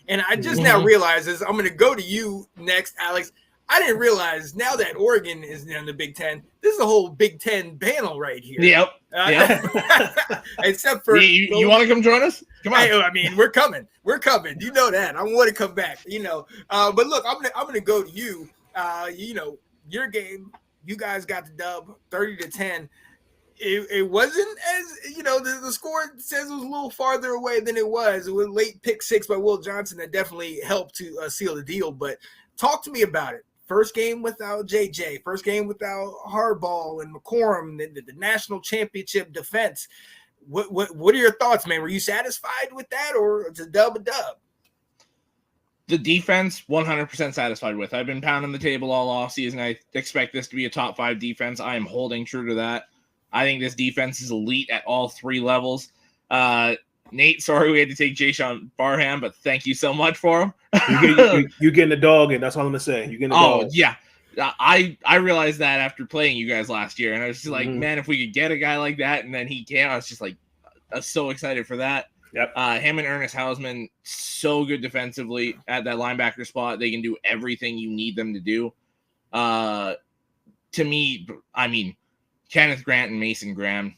And I just now realized this. I'm going to go to you next, Alex. I didn't realize now that Oregon is in the Big Ten, this is a whole Big Ten panel right here. Yep. Except for you want to come join us? Come on. I mean, we're coming. We're coming. You know that. I want to come back. But look, I'm gonna go to you. Your game. You guys got the dub, 30-10. It wasn't as the score says it was a little farther away than it was. It was a late pick six by Will Johnson that definitely helped to seal the deal. But talk to me about it. First game without JJ, first game without Harbaugh and McCorum, the national championship defense. What are your thoughts, man? Were you satisfied with that, or it's a dub? The defense, 100% satisfied with. I've been pounding the table all offseason. I expect this to be a top 5 defense. I am holding true to that. I think this defense is elite at all 3 levels. Nate, sorry we had to take Jayshawn Barham, but thank you so much for him. You're getting the dog in. That's all I'm going to say. You're getting the dog. Oh, yeah. I realized that after playing you guys last year, and I was just like, man, if we could get a guy like that, and then he came, I was just like, I was so excited for that. Yep. Him and Ernest Hausman, so good defensively at that linebacker spot. They can do everything you need them to do. To me, I mean, Kenneth Grant and Mason Graham,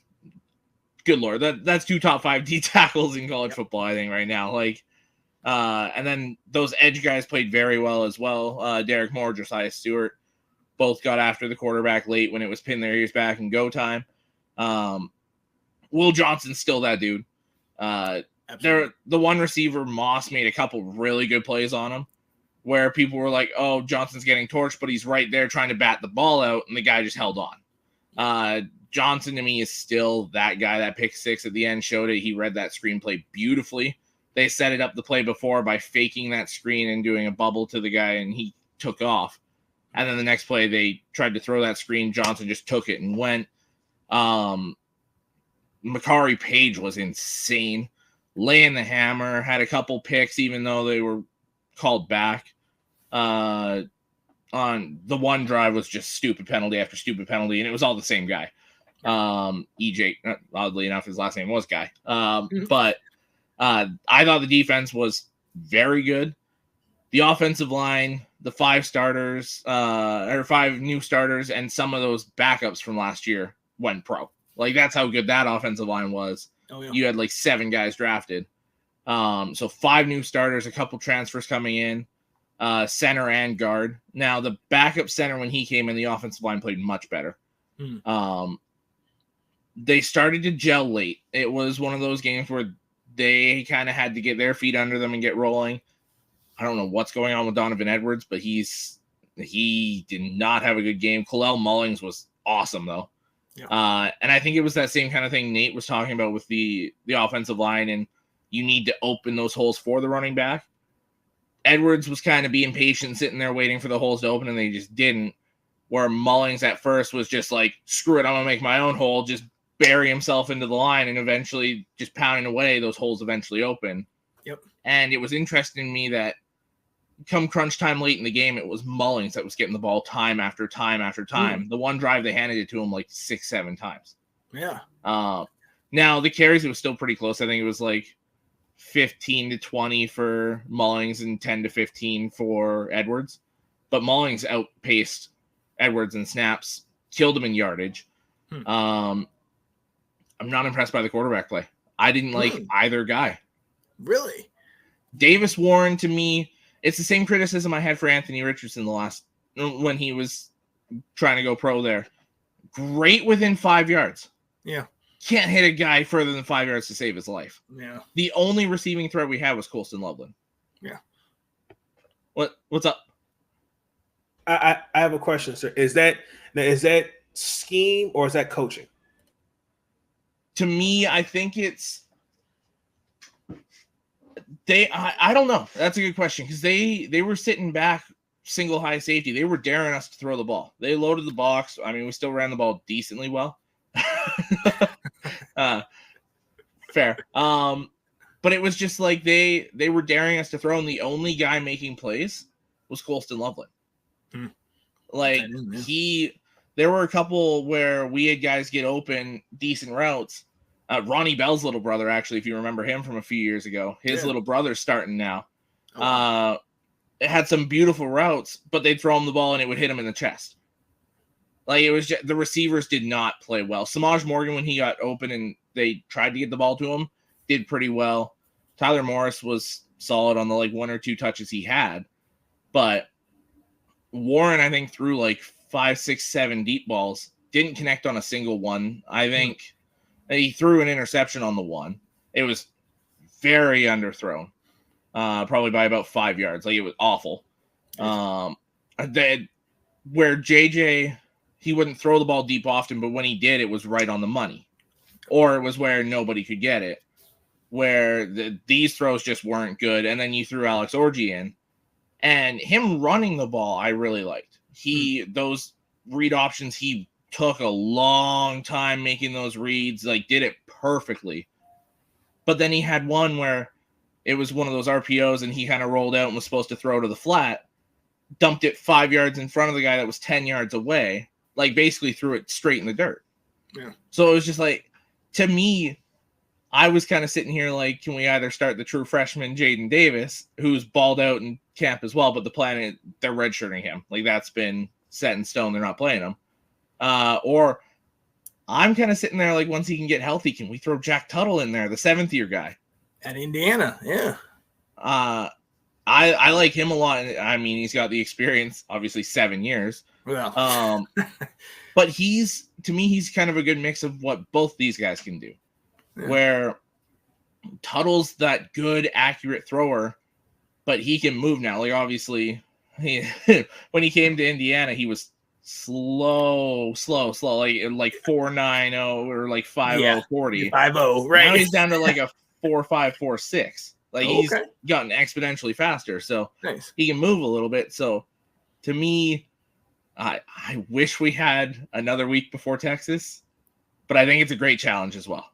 good Lord, that's 2 top 5 D tackles in college football, I think, right now. And then those edge guys played very well as well. Derek Moore, Josiah Stewart, both got after the quarterback late when it was pin their ears back and go time. Will Johnson's still that dude. The one receiver, Moss, made a couple really good plays on him where people were like, oh, Johnson's getting torched, but he's right there trying to bat the ball out, and the guy just held on. Johnson, to me, is still that guy. That pick 6 at the end showed it. He read that screenplay beautifully. They set it up the play before by faking that screen and doing a bubble to the guy, and he took off. And then the next play, they tried to throw that screen. Johnson just took it and went. Makari Page was insane. Laying the hammer, had a couple picks, even though they were called back. On the one drive was just stupid penalty after stupid penalty, and it was all the same guy. EJ, oddly enough, his last name was Guy. But I thought the defense was very good. The offensive line, the 5 starters, or 5 new starters, and some of those backups from last year went pro. That's how good that offensive line was. Oh, yeah. You had 7 guys drafted. So 5 new starters, a couple transfers coming in, center and guard. Now, the backup center, when he came in, the offensive line played much better. They started to gel late. It was one of those games where they kind of had to get their feet under them and get rolling. I don't know what's going on with Donovan Edwards, but he did not have a good game. Kalel Mullings was awesome, though. Yeah. And I think it was that same kind of thing Nate was talking about with the offensive line, and you need to open those holes for the running back. Edwards was kind of being patient, sitting there waiting for the holes to open, and they just didn't. Where Mullings at first was just like, screw it, I'm going to make my own hole, just bury himself into the line, and eventually just pounding away, those holes eventually open. Yep. And it was interesting to me that come crunch time late in the game, it was Mullings that was getting the ball time after time after time. The one drive, they handed it to him 6-7 times. Yeah. Now, the carries, it was still pretty close. I think it was 15-20 for Mullings and 10-15 for Edwards. But Mullings outpaced Edwards in snaps, killed him in yardage. I'm not impressed by the quarterback play. I didn't like either guy. Really? Davis Warren, to me, it's the same criticism I had for Anthony Richardson when he was trying to go pro there. Great within 5 yards. Yeah. Can't hit a guy further than 5 yards to save his life. Yeah. The only receiving threat we had was Colston Loveland. Yeah. What's up? I have a question, sir. Is that scheme or is that coaching? To me, I think it's I don't know. That's a good question, because they were sitting back single high safety. They were daring us to throw the ball. They loaded the box. I mean, we still ran the ball decently well. Fair. But it was just they were daring us to throw, and the only guy making plays was Colston Loveland. There were a couple where we had guys get open decent routes. Ronnie Bell's little brother, actually, if you remember him from a few years ago, his little brother's starting now. It had some beautiful routes, but they'd throw him the ball and it would hit him in the chest. Like, it was just, the receivers did not play well. Samaj Morgan, when he got open and they tried to get the ball to him, did pretty well. Tyler Morris was solid on the like 1 or 2 touches he had, but Warren, I think, threw like 5, 6, 7 deep balls, didn't connect on a single one. I think he threw an interception on the one. It was very underthrown, probably by about 5 yards. Like, it was awful. Where JJ, he wouldn't throw the ball deep often, but when he did, it was right on the money, or it was where nobody could get it. Where these throws just weren't good, and then you threw Alex Orji in, and him running the ball, I really liked. Those read options, he took a long time making those reads, like did it perfectly. But then he had one where it was one of those RPOs, and he kind of rolled out and was supposed to throw to the flat, dumped it 5 yards in front of the guy that was 10 yards away, like basically threw it straight in the dirt. Yeah. So it was just like, to me, I was kind of sitting here like, can we either start the true freshman Jaden Davis, who's balled out in camp as well, but the plan is they're redshirting him. Like, that's been set in stone. They're not playing him. Or I'm kind of sitting there like, once he can get healthy, can we throw Jack Tuttle in there, the 7th-year guy? At Indiana, yeah. I like him a lot. I mean, he's got the experience, obviously 7 years. Well. But to me, he's kind of a good mix of what both these guys can do. Yeah. Where Tuttle's that good, accurate thrower, but he can move now. Like, obviously, when he came to Indiana, he was slow, like 4.90 or like 5.0 40. 5.0, right? Now he's down to like a 4.5, 4.6. Like, he's gotten exponentially faster, so nice. He can move a little bit. So, to me, I wish we had another week before Texas, but I think it's a great challenge as well.